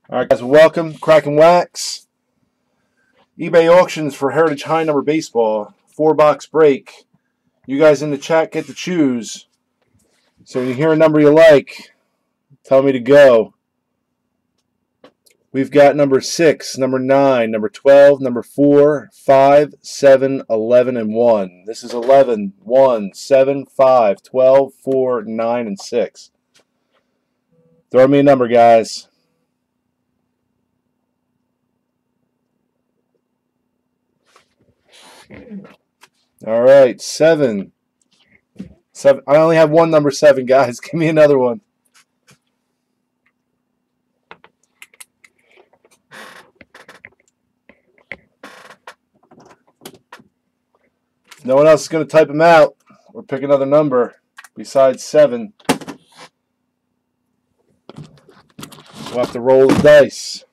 All right, guys, welcome. Kraken Wax. eBay auctions for Heritage High Number Baseball. 4-box break. You guys in the chat get to choose. So when you hear a number you like, tell me to go. We've got number 6, number 9, number 12, number 4, 5, 7, 11, and 1. This is 11, 1, 7, 5, 12, 4, 9, and 6. Throw me a number, guys. All right, 7. 7. I only have one number 7, guys. Give me another one. No one else is going to type them out or pick another number besides 7. We'll have to roll the dice.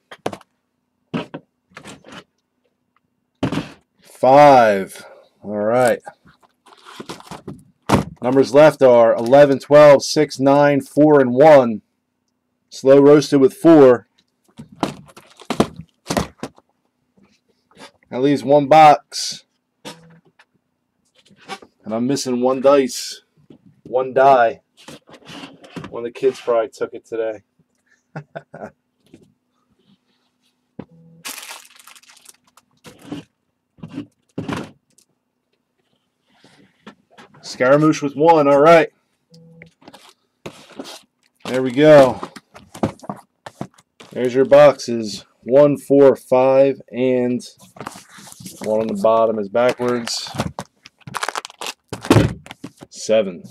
5. All right. Numbers left are 11, 12, 6, 9, 4, and 1. Slow roasted with 4. That leaves one box. And I'm missing one dice. One die. One of the kids probably took it today. Scaramouche with 1. All right. There we go. There's your boxes. 1, 4, 5, and one on the bottom is backwards. 7.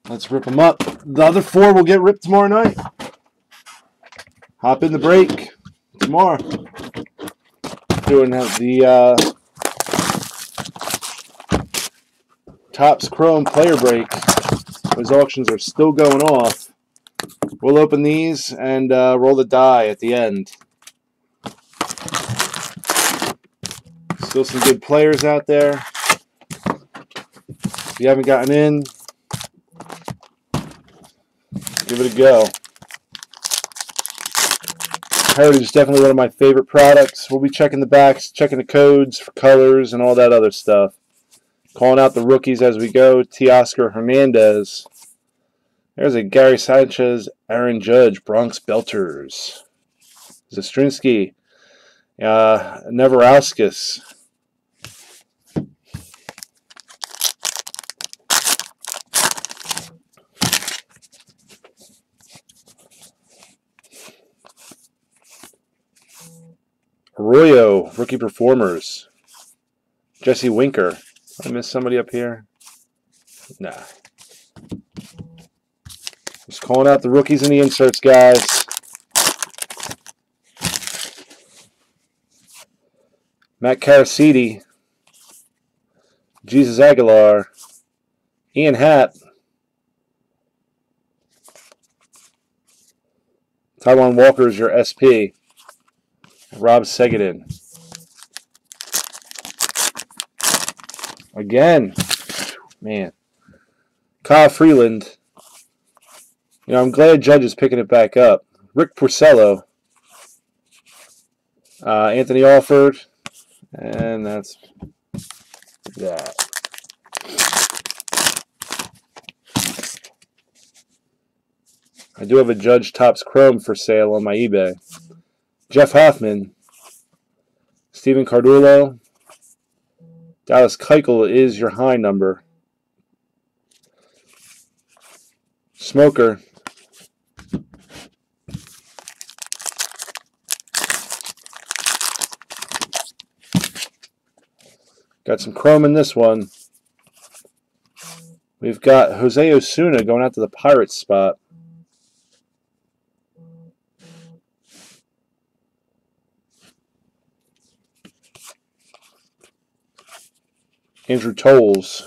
Let's rip them up. The other 4 will get ripped tomorrow night. Hop in the break tomorrow. Doing the Topps Chrome player break. Those auctions are still going off. We'll open these and roll the die at the end. Still some good players out there. If you haven't gotten in, give it a go. Heritage is definitely one of my favorite products. We'll be checking the backs, checking the codes for colors and all that other stuff. Calling out the rookies as we go. Teoscar Hernandez. There's a Gary Sanchez, Aaron Judge, Bronx Belters. Zastrinsky. Neverauskas. Arroyo, rookie performers. Jesse Winker. I missed somebody up here? Nah. Just calling out the rookies and the inserts, guys. Matt Caracidi. Jesus Aguilar. Ian Happ. Taiwan Walker is your SP. Rob Segedin. Again. Man. Kyle Freeland. You know, I'm glad Judge is picking it back up. Rick Porcello. Anthony Alford. And that's that. I do have a Judge Topps Chrome for sale on my eBay. Jeff Hoffman, Steven Cardullo, Dallas Keuchel is your high number. Smoker, got some chrome in this one. We've got Jose Osuna going out to the Pirates spot. Andrew Tolles.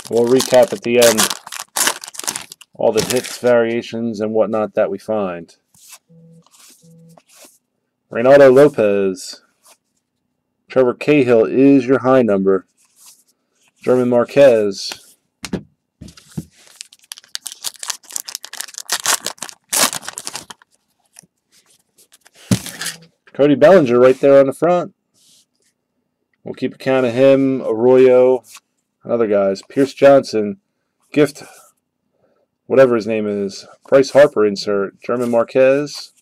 We'll recap at the end all the hits, variations, and whatnot that we find. Reynaldo Lopez. Trevor Cahill is your high number. German Marquez. Cody Bellinger right there on the front. We'll keep a count of him, Arroyo, and other guys. Pierce Johnson, Gift, whatever his name is. Bryce Harper insert. German Marquez.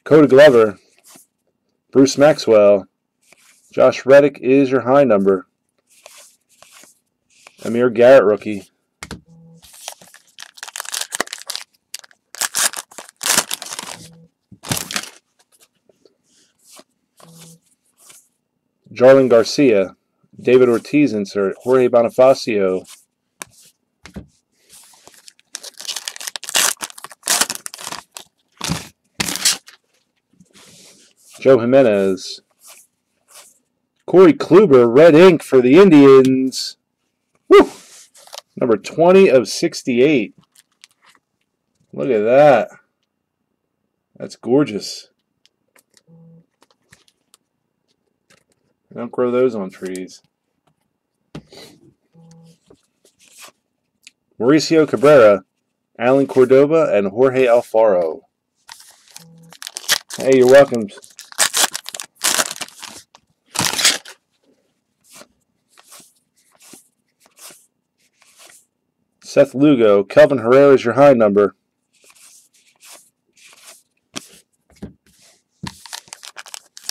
Cody Glover. Bruce Maxwell. Josh Reddick is your high number. Amir Garrett rookie. Jarlin Garcia. David Ortiz insert. Jorge Bonifacio. Joe Jimenez. Corey Kluber, red ink for the Indians. Woo! Number 20 of 68. Look at that. That's gorgeous. They don't grow those on trees. Mauricio Cabrera, Alan Cordoba, and Jorge Alfaro. Hey, you're welcome. Seth Lugo, Kelvin Herrera is your high number.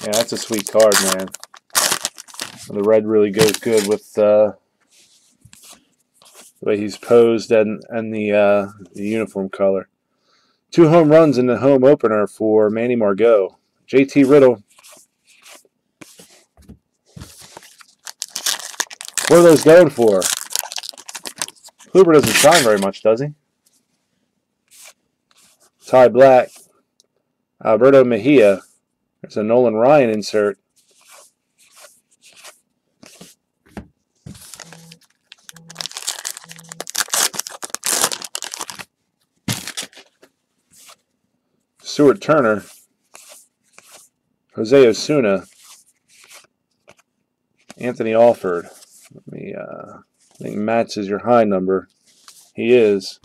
Yeah, that's a sweet card, man. The red really goes good with the way he's posed and the uniform color. 2 home runs in the home opener for Manny Margot. JT Riddle. What are those going for? Kluber doesn't shine very much, does he? Ty Black. Alberto Mejia. There's a Nolan Ryan insert. Stuart Turner. Jose Osuna. Anthony Alford. Let me, I think Matt's is your high number. He is.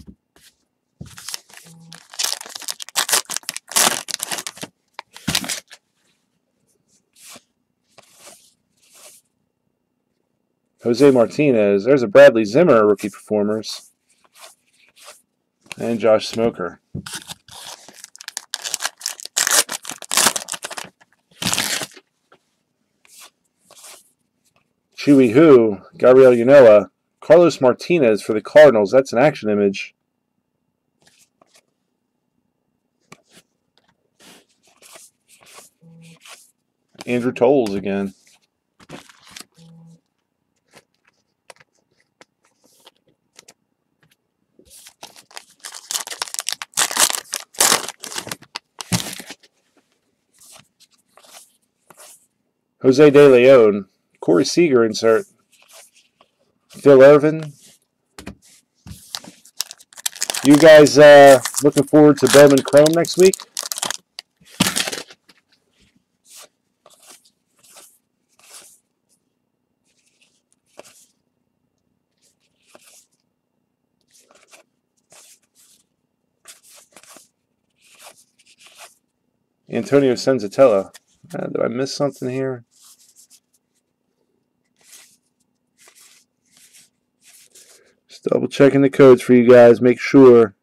Jose Martinez. There's a Bradley Zimmer, rookie performers. And Josh Smoker. Chewy Hu, Gabriel Yanoa, Carlos Martinez for the Cardinals. That's an action image. Andrew Tolles again. Jose De Leon. Corey Seager insert. Phil Irvin. You guys looking forward to Bowman Chrome next week? Antonio Senzatella. Did I miss something here? Just double checking the codes for you guys. Make sure.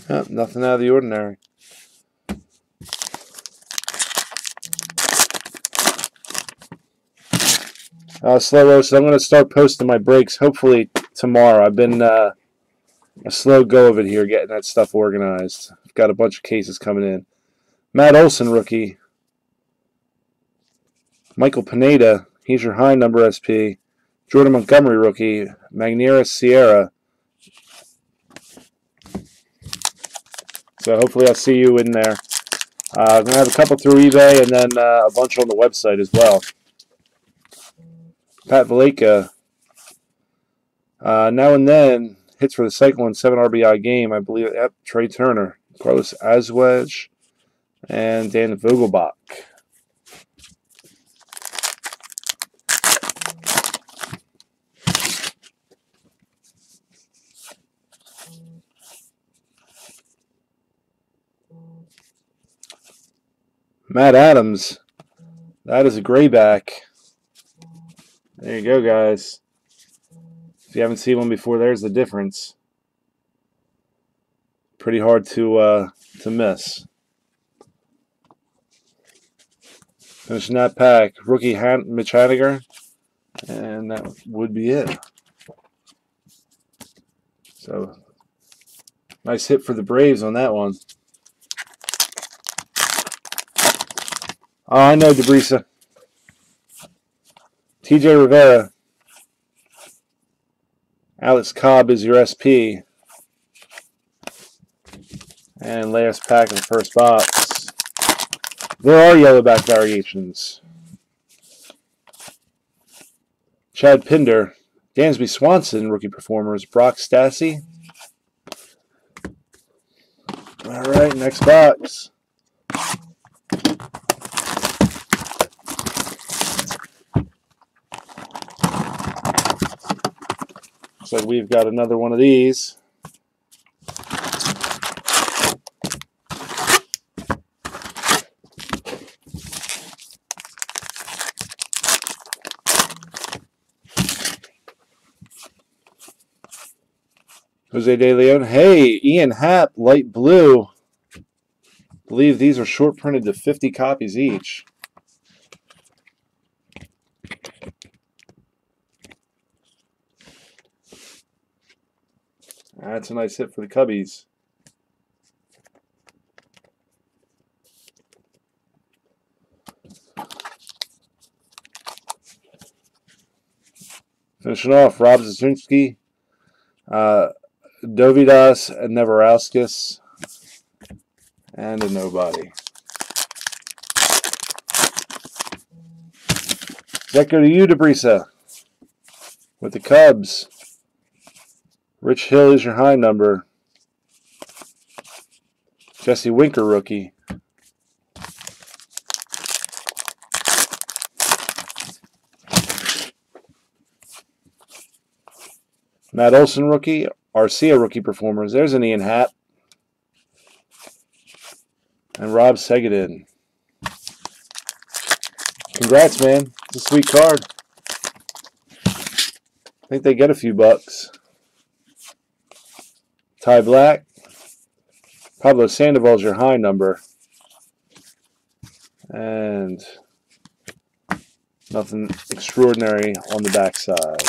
Nothing out of the ordinary. Slow roast. I'm going to start posting my breaks hopefully tomorrow. I've been a slow go of it here, getting that stuff organized. I've got a bunch of cases coming in. Matt Olson, rookie. Michael Pineda, he's your high number SP. Jordan Montgomery rookie. Magneuris Sierra. So hopefully I'll see you in there. I'm going to have a couple through eBay and then a bunch on the website as well. Pat Valeka. Now and then, hits for the Cyclone 7 RBI game. I believe, yep, Trey Turner, Carlos Azwaj, and Dan Vogelbach. Matt Adams. That is a grayback. There you go, guys. If you haven't seen one before, there's the difference. Pretty hard to miss. Finishing that pack, rookie Mitch Haniger, and that would be it. So, nice hit for the Braves on that one. Oh, I know, DeBrisa. TJ Rivera. Alex Cobb is your SP. And last pack of the first box. There are yellowback variations. Chad Pinder. Dansby Swanson, rookie performers. Brock Stassi. All right, next box. Looks like we've got another one of these. Jose De Leon. Hey, Ian Happ, light blue. I believe these are short printed to 50 copies each. That's a nice hit for the Cubbies. Finishing off, Rob Zaczynski, Dovidas Neverauskas, and a nobody. Does that go to you, DeBrisa? With the Cubs. Rich Hill is your high number. Jesse Winker rookie. Matt Olson rookie. Arcia rookie performers. There's an Ian Happ. And Rob Segedin. Congrats, man. It's a sweet card. I think they get a few bucks. Ty Black. Pablo Sandoval's your high number. And nothing extraordinary on the backside.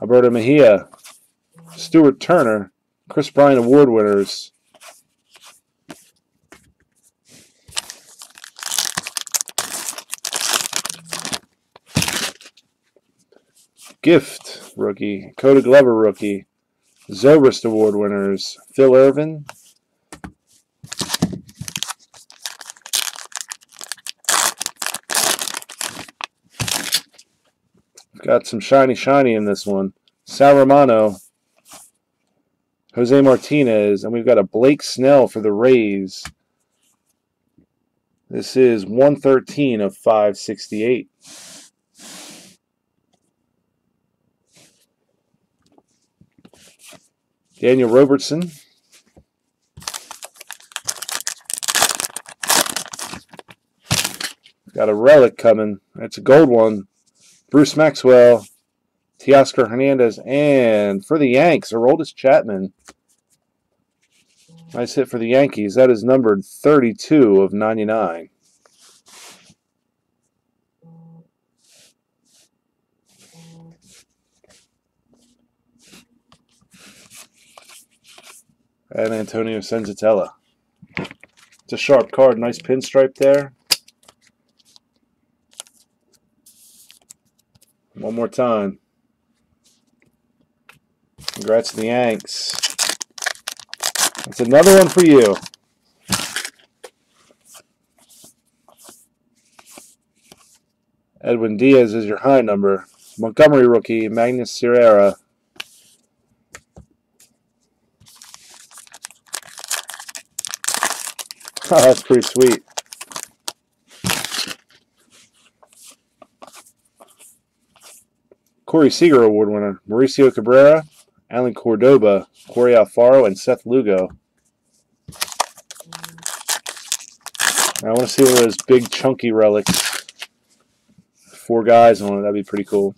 Alberto Mejia. Stuart Turner. Chris Bryant Award winners. Gift rookie, Coda Glover rookie, Zobrist Award winners, Phil Irvin, got some shiny in this one, Sal Romano, Jose Martinez, and we've got a Blake Snell for the Rays. This is 113 of 568. Daniel Robertson. Got a relic coming. That's a gold one. Bruce Maxwell, Teoscar Hernandez, and for the Yanks, Aroldis Chapman. Nice hit for the Yankees. That is numbered 32 of 99. And Antonio Senzatella. It's a sharp card. Nice pinstripe there. One more time. Congrats to the Yanks. That's another one for you. Edwin Diaz is your high number. Montgomery rookie, Magnus Sierra. Oh, that's pretty sweet. Corey Seager Award winner, Mauricio Cabrera, Alan Cordoba, Corey Alfaro, and Seth Lugo. Now, I want to see one of those big chunky relics. 4 guys on it, that'd be pretty cool.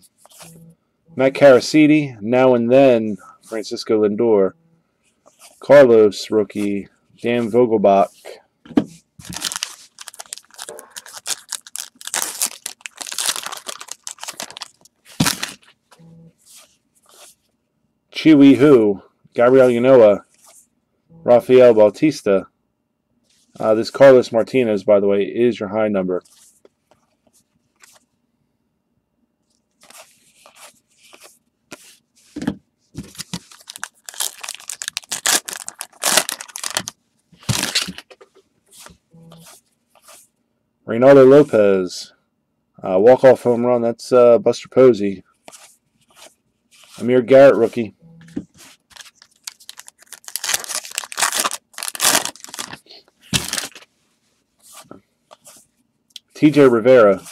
Matt Caracidi, Now and Then, Francisco Lindor. Carlos rookie, Dan Vogelbach. Chiwi Hu, Gabriel Yanoa, Rafael Bautista. This Carlos Martinez, by the way, is your high number. Reynaldo Lopez, walk-off home run. That's Buster Posey. Amir Garrett rookie. TJ Rivera.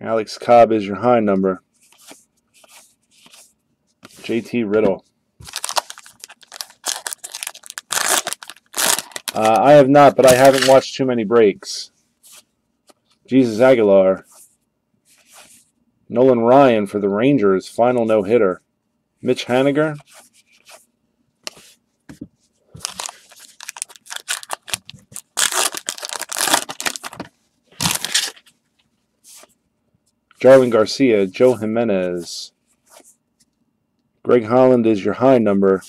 Alex Cobb is your high number. JT Riddle. I have not, but I haven't watched too many breaks. Jesus Aguilar. Nolan Ryan for the Rangers, final no-hitter. Mitch Haniger. Jarlin Garcia, Joe Jimenez. Greg Holland is your high number.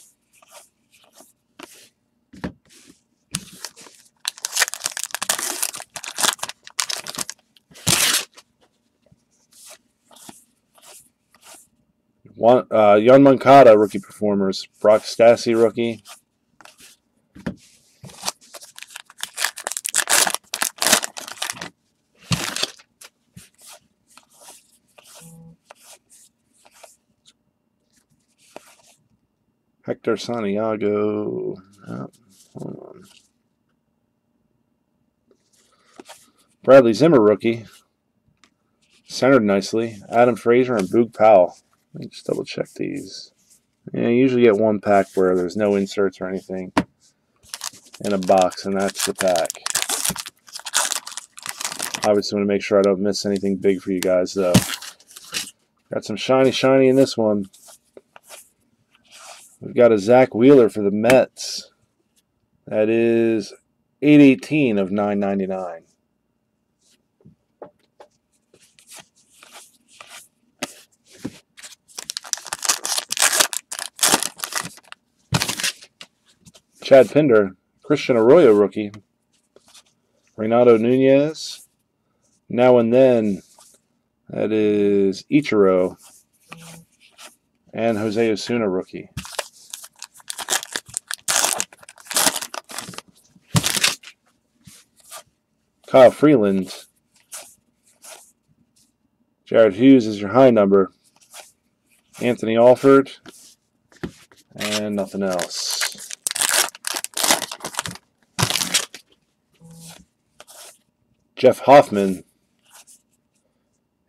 Young Moncada, rookie performers. Brock Stassi, rookie. Hector Santiago. Oh, hold on. Bradley Zimmer, rookie. Centered nicely. Adam Frazier and Boog Powell. Let me just double check these. Yeah, you usually get one pack where there's no inserts or anything in a box, and that's the pack. Obviously, want to make sure I don't miss anything big for you guys, though. Got some shiny in this one. We've got a Zach Wheeler for the Mets. That is 818 of 999. Chad Pinder, Christian Arroyo rookie. Renato Nunez. Now and Then. That is Ichiro. And Jose Osuna rookie. Kyle Freeland. Jared Hughes is your high number. Anthony Alford. And nothing else. Jeff Hoffman.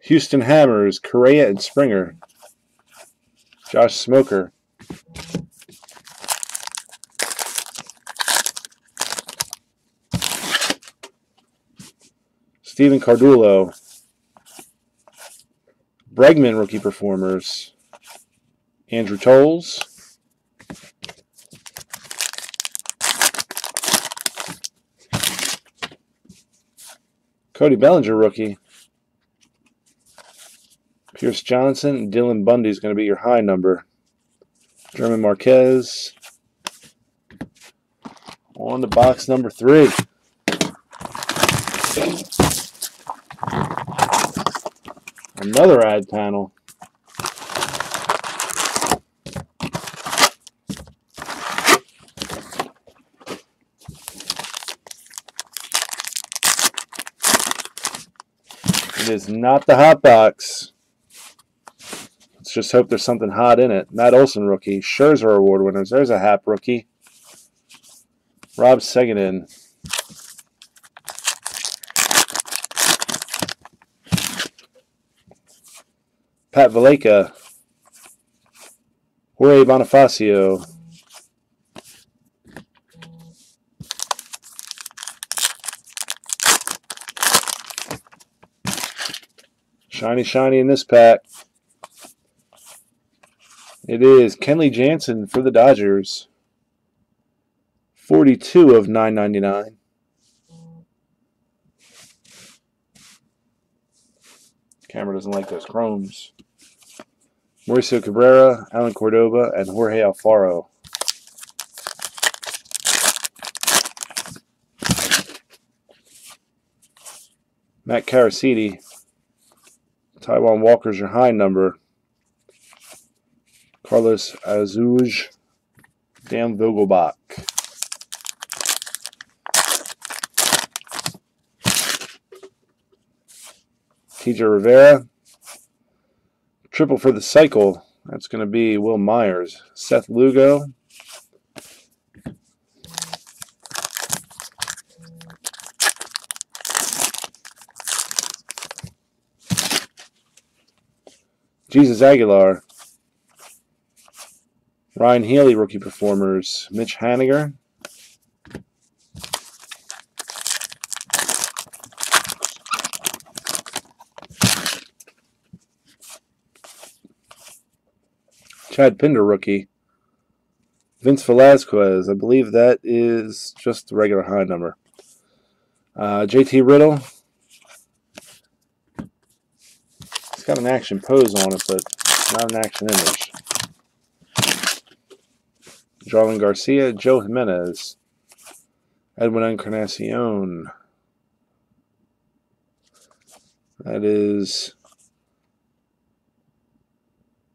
Houston Hammers, Correa and Springer. Josh Smoker. Steven Cardullo. Bregman rookie performers. Andrew Tolles. Cody Bellinger rookie. Pierce Johnson and Dylan Bundy is going to be your high number. German Marquez. On to box number 3. Another ad panel. It is not the hot box. Let's just hope there's something hot in it. Matt Olson rookie. Scherzer award winners. There's a Hap rookie. Rob Seguin. Pat Valleca. Jorge Bonifacio. Shiny, shiny in this pack. It is Kenley Jansen for the Dodgers. 42 of 999. Camera doesn't like those chromes. Mauricio Cabrera, Alan Cordova, and Jorge Alfaro. Matt Caracidi. Taiwan Walker's your high number. Carlos Azuj. Dan Vogelbach. TJ Rivera. Triple for the cycle. That's going to be Will Myers. Seth Lugo. Jesus Aguilar. Ryan Healy, rookie performers. Mitch Haniger. Chad Pinder, rookie. Vince Velasquez. I believe that is just the regular high number. JT Riddle. It's got an action pose on it, but not an action image. Jarlin Garcia. Joe Jimenez. Edwin Encarnacion. That is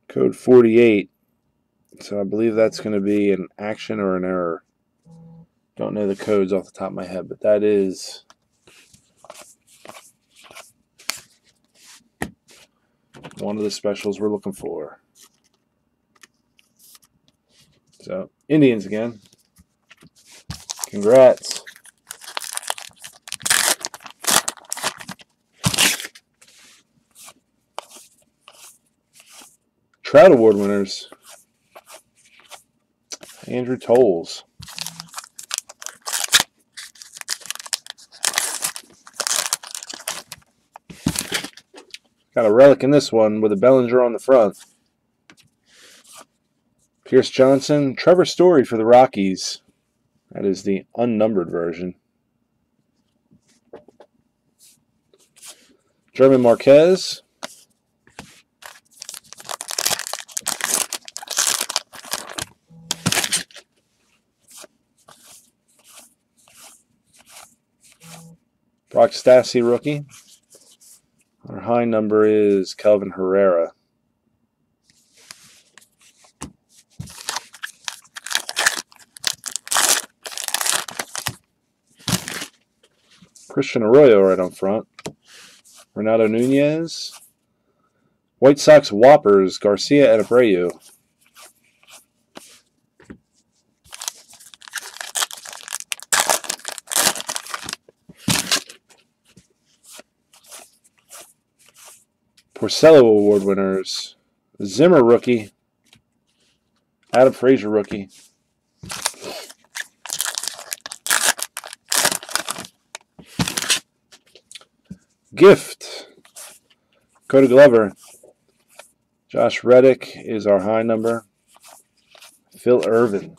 code 48. So I believe that's going to be an action or an error. Don't know the codes off the top of my head, but that is one of the specials we're looking for. So, Indians again. Congrats. Trout Award winners. Andrew Tolles. Got a relic in this one with a Bellinger on the front. Pierce Johnson. Trevor Story for the Rockies. That is the unnumbered version. German Marquez. Brock Stassi, rookie. Our high number is Kelvin Herrera. Christian Arroyo right on front. Renato Nunez. White Sox Whoppers, Garcia and Abreu. Porcello Award winners. Zimmer rookie. Adam Frazier rookie. Gift. Cody Glover. Josh Reddick is our high number. Phil Irvin.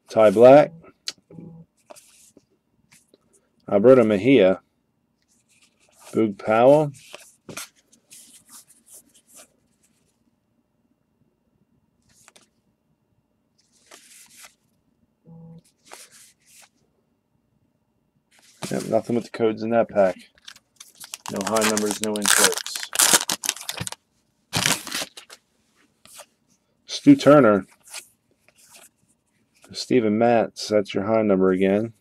Ty Black. Alberto Mejia. Boog Powell. Yep, nothing with the codes in that pack. No high numbers, no inserts. Stu Turner. Steven Matz, that's your high number again.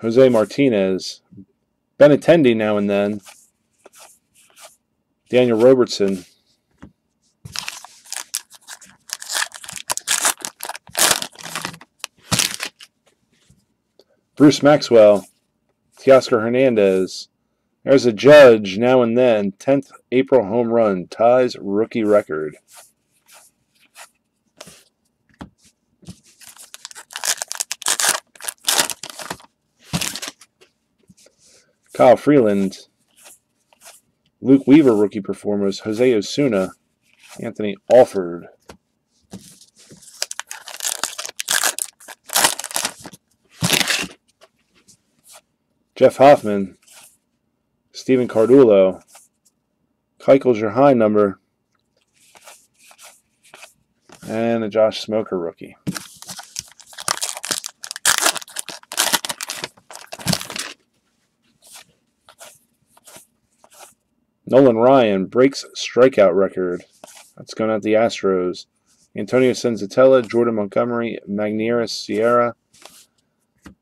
Jose Martinez. Benintendi now and then. Daniel Robertson. Bruce Maxwell. Teoscar Hernandez. There's a Judge now and then. 10th April home run. Ties rookie record. Kyle Freeland. Luke Weaver rookie performers. Jose Osuna. Anthony Alford. Jeff Hoffman. Steven Cardullo. Keichel's your high number. And a Josh Smoker rookie. Nolan Ryan breaks strikeout record. That's going out the Astros. Antonio Senzatella, Jordan Montgomery, Magnieris Sierra,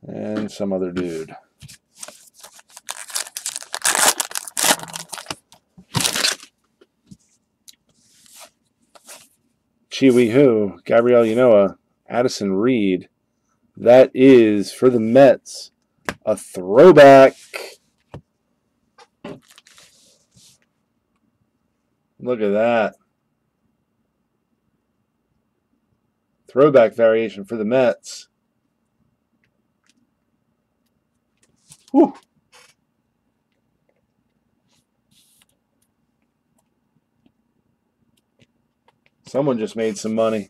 and some other dude. Chi-Wee Hu, Gabriel Yanoa, Addison Reed. That is, for the Mets, a throwback. Look at that. Throwback variation for the Mets. Whew. Someone just made some money.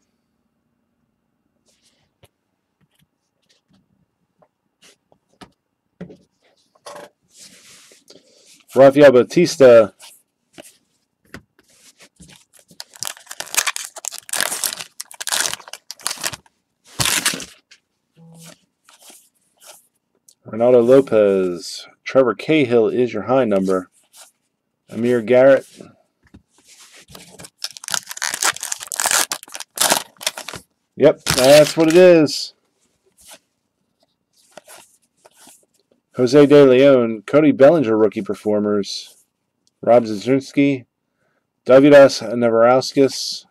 Rafael Bautista. Ronaldo Lopez. Trevor Cahill is your high number. Amir Garrett. Yep, that's what it is. Jose De Leon, Cody Bellinger rookie performers. Rob Zazinski, Davidas Neverauskas,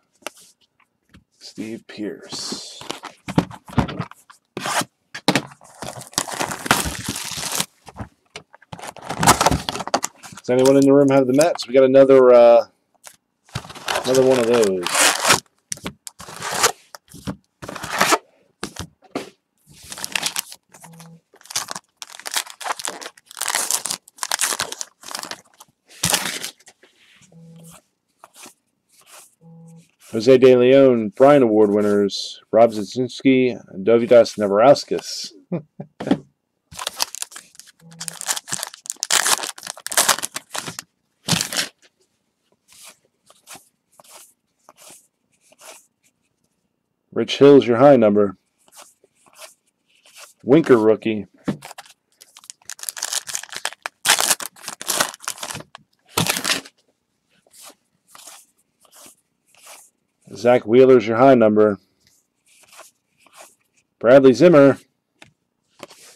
Steve Pierce. Does anyone in the room have the Mets? We got another one of those. Jose De Leon, Bryant Award winners, Rob Zazinski, and Davidas Neverauskas. Rich Hill's your high number. Winker rookie. Zach Wheeler's your high number. Bradley Zimmer.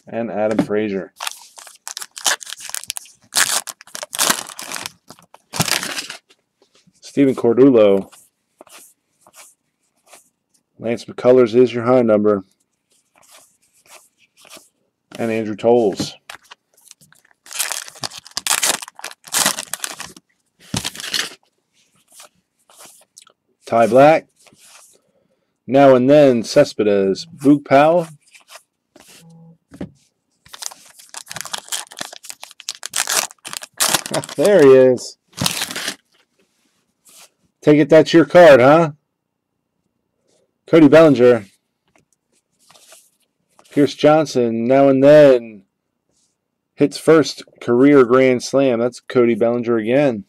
And Adam Frazier. Steven Cardullo. Lance McCullers is your high number. And Andrew Tolles. Ty Black. Now and then, Cespedes. Boog Powell. There he is. Take it that's your card, huh? Cody Bellinger. Pierce Johnson. Now and then. Hits first career grand slam. That's Cody Bellinger again.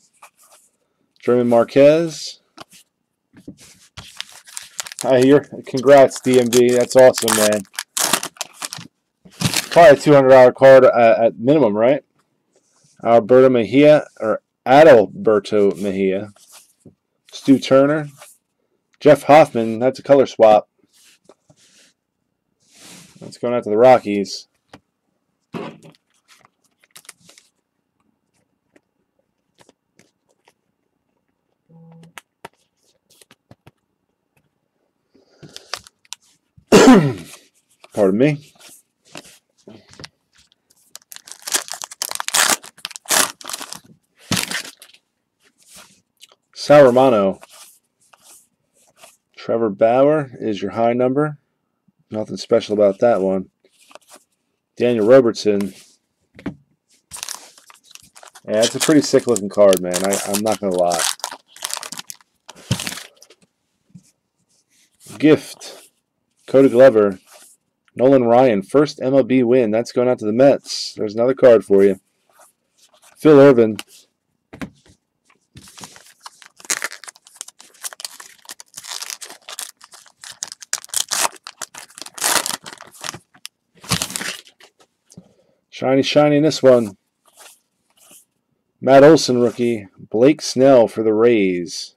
German Marquez. Congrats, DMD. That's awesome, man. Probably a $200 card at minimum, right? Alberto Mejia, or Adalberto Mejia. Stu Turner. Jeff Hoffman. That's a color swap. That's going out to the Rockies. Pardon me. Sal Romano. Trevor Bauer is your high number. Nothing special about that one. Daniel Robertson. Yeah, it's a pretty sick looking card, man. I'm not going to lie. Gift. Cody Glover. Nolan Ryan. First MLB win. That's going out to the Mets. There's another card for you. Phil Irvin. Shiny, shiny in this one. Matt Olson rookie. Blake Snell for the Rays.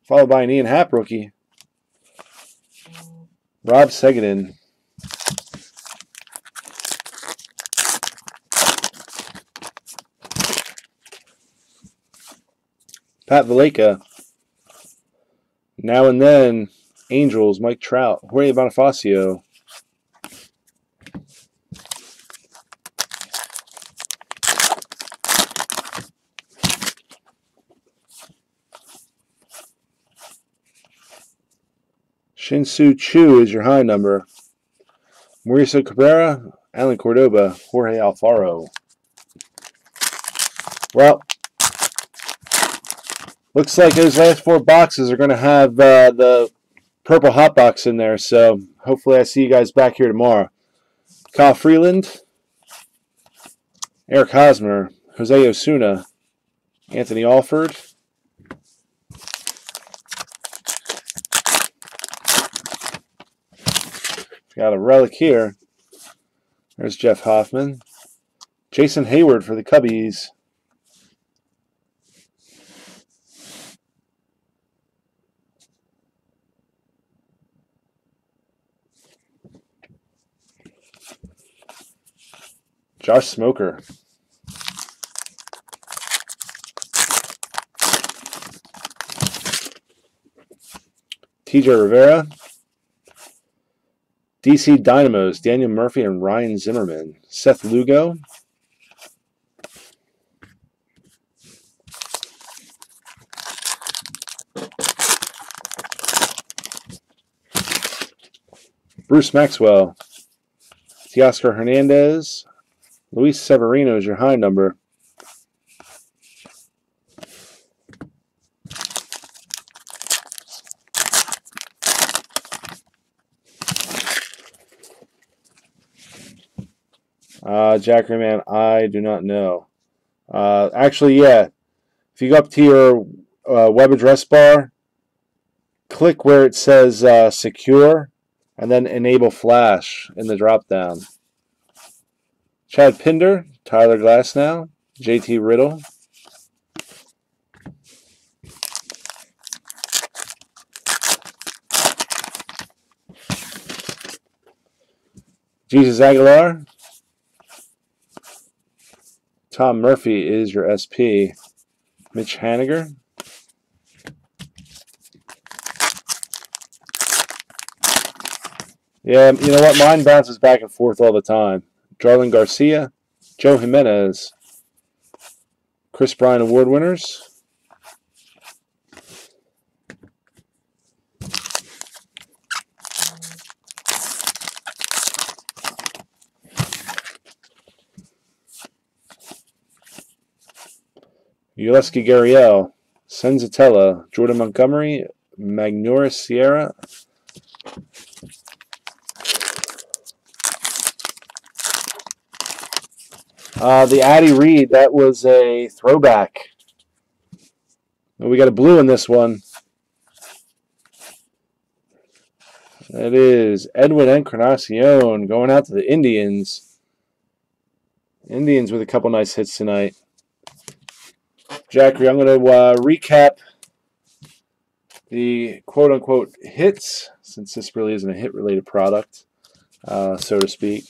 Followed by an Ian Happ rookie. Rob Seguin. Pat Valleca. Now and then. Angels. Mike Trout. Jorge Bonifacio. Shin-Soo Choo is your high number. Mauricio Cabrera, Alan Cordoba, Jorge Alfaro. Well, looks like those last 4 boxes are going to have the purple hot box in there, so hopefully I see you guys back here tomorrow. Kyle Freeland, Eric Hosmer, Jose Osuna, Anthony Alford, got a relic here. There's Jeff Hoffman. Jason Hayward for the Cubbies. Josh Smoker. TJ Rivera. DC Dynamos, Daniel Murphy and Ryan Zimmerman. Seth Lugo. Bruce Maxwell. Teoscar Hernandez. Luis Severino is your high number. Jackery Man, I do not know. Actually, yeah. If you go up to your web address bar, click where it says secure, and then enable flash in the drop down. Chad Pinder, Tyler Glasnow, JT Riddle. Jesus Aguilar. Tom Murphy is your SP. Mitch Haniger. Yeah, you know what? Mine bounces back and forth all the time. Jarlin Garcia. Joe Jimenez. Chris Bryan Award winners. Yulesky Gurriel, Senzatella, Jordan Montgomery, Magnoris Sierra. The Addy Reed, that was a throwback. We got a blue in this one. It is Edwin Encarnacion going out to the Indians. Indians with a couple nice hits tonight. Jackery, I'm going to recap the quote-unquote hits, since this really isn't a hit-related product, so to speak.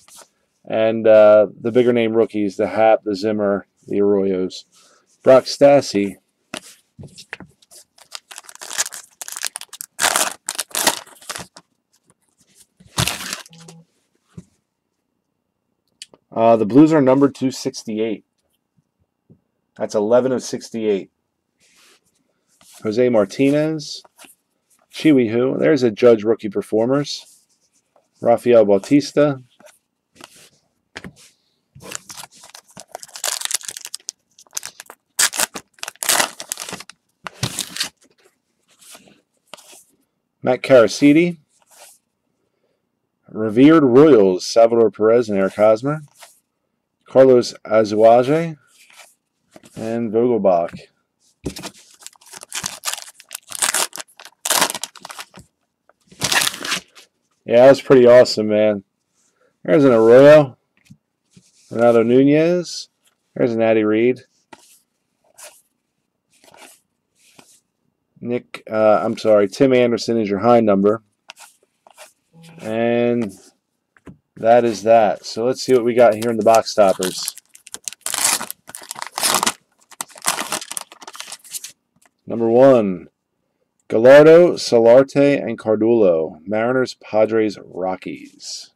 And the bigger name rookies, the Happ, the Zimmer, the Arroyos. Brock Stassi. The Blues are numbered to 68. That's 11 of 68. Jose Martinez. Chiwi-Hu. There's a Judge Rookie Performers. Rafael Bautista. Matt Caracidi. Revered Royals, Salvador Perez and Eric Hosmer. Carlos Azuaje. And Vogelbach. Yeah, that was pretty awesome, man. There's an Arroyo. Renato Nunez. There's an Natty Reed. Tim Anderson is your high number. And that is that. So let's see what we got here in the box toppers. Number 1, Gallardo, Solarte, and Cardullo. Mariners, Padres, Rockies.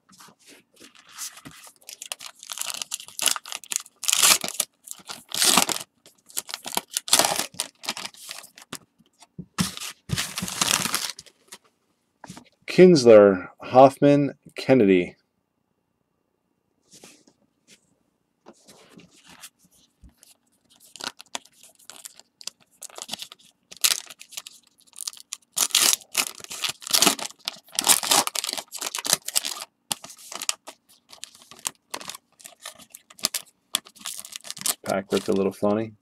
Kinsler, Hoffman, Kennedy. Pack looked a little funny.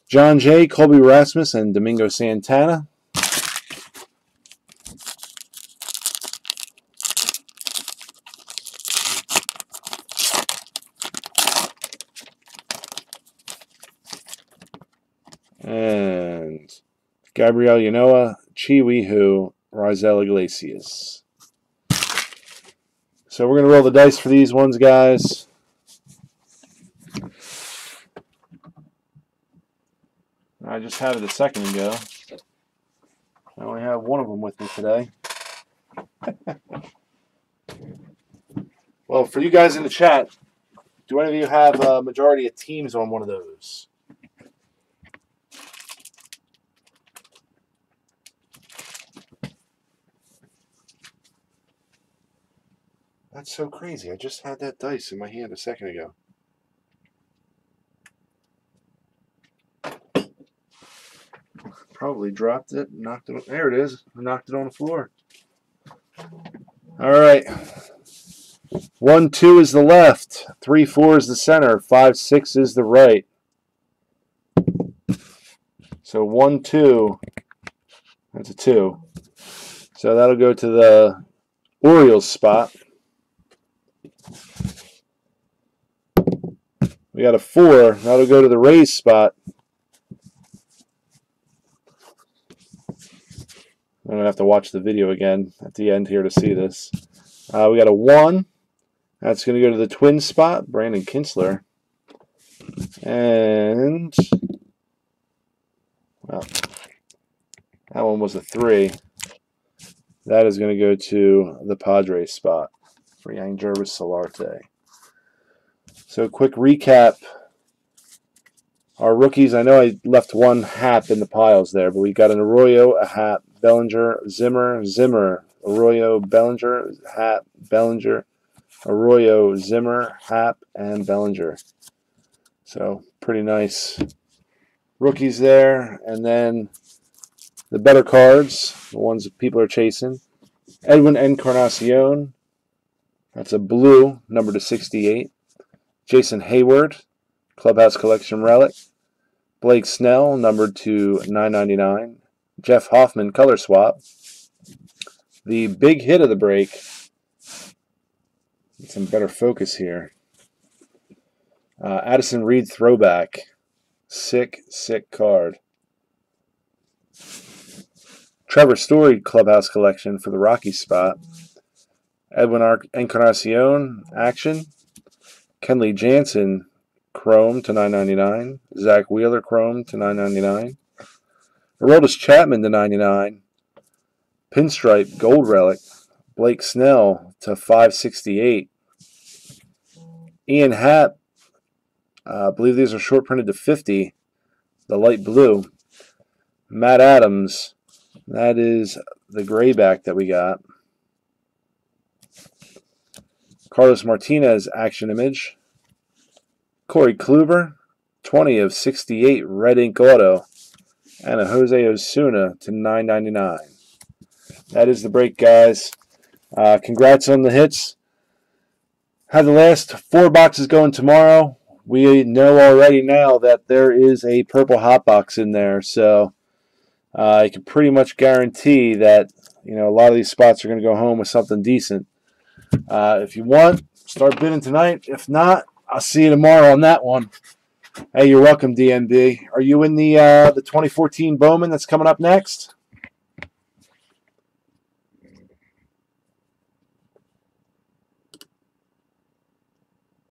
John Jay, Colby Rasmus, and Domingo Santana. And Gabriel Yanoa, Chiwi-Hu, Raisel Iglesias. So we're going to roll the dice for these ones, guys. I just had it a second ago. I only have one of them with me today. Well, for you guys in the chat, do any of you have a majority of teams on one of those? That's so crazy. I just had that dice in my hand a second ago. Probably dropped it, knocked it. There it is. I knocked it on the floor. All right. 1, 2 is the left. 3, 4 is the center. 5, 6 is the right. So 1, 2. That's a 2. So that'll go to the Orioles spot. We got a 4. That'll go to the Rays spot. I'm going to have to watch the video again at the end here to see this. We got a 1. That's going to go to the Twins spot, Brandon Kinsler. And, well, that one was a 3. That is going to go to the Padres spot for Yang Jervis Solarte. So, quick recap. Our rookies, I know I left one Happ in the piles there, but we got an Arroyo, a Happ, Bellinger, Zimmer, Arroyo, Bellinger, Happ, Bellinger, Arroyo, Zimmer, Happ, and Bellinger. So, pretty nice rookies there. And then the better cards, the ones that people are chasing. Edwin Encarnacion. That's a blue, number to 68. Jason Hayward, Clubhouse Collection Relic. Blake Snell, numbered to 999. Jeff Hoffman, color swap. The big hit of the break. Get some better focus here. Addison Reed, throwback. Sick, sick card. Trevor Story, clubhouse collection for the Rockies spot. Edwin Encarnacion, action. Kenley Jansen, chrome to 999. Zach Wheeler, chrome to 999. Aroldis Chapman to 99. Pinstripe, gold relic. Blake Snell to 568. Ian Happ, I believe these are short printed to 50. The light blue. Matt Adams, that is the grayback that we got. Carlos Martinez, action image. Corey Kluber, 20 of 68, red ink auto. And a Jose Osuna to 999. That is the break, guys. Congrats on the hits. Have the last 4 boxes going tomorrow. We know already now that there is a purple hot box in there, so I can pretty much guarantee that a lot of these spots are going to go home with something decent. If you want, start bidding tonight. If not, I'll see you tomorrow on that one. Hey, you're welcome, DMB. Are you in the 2014 Bowman that's coming up next?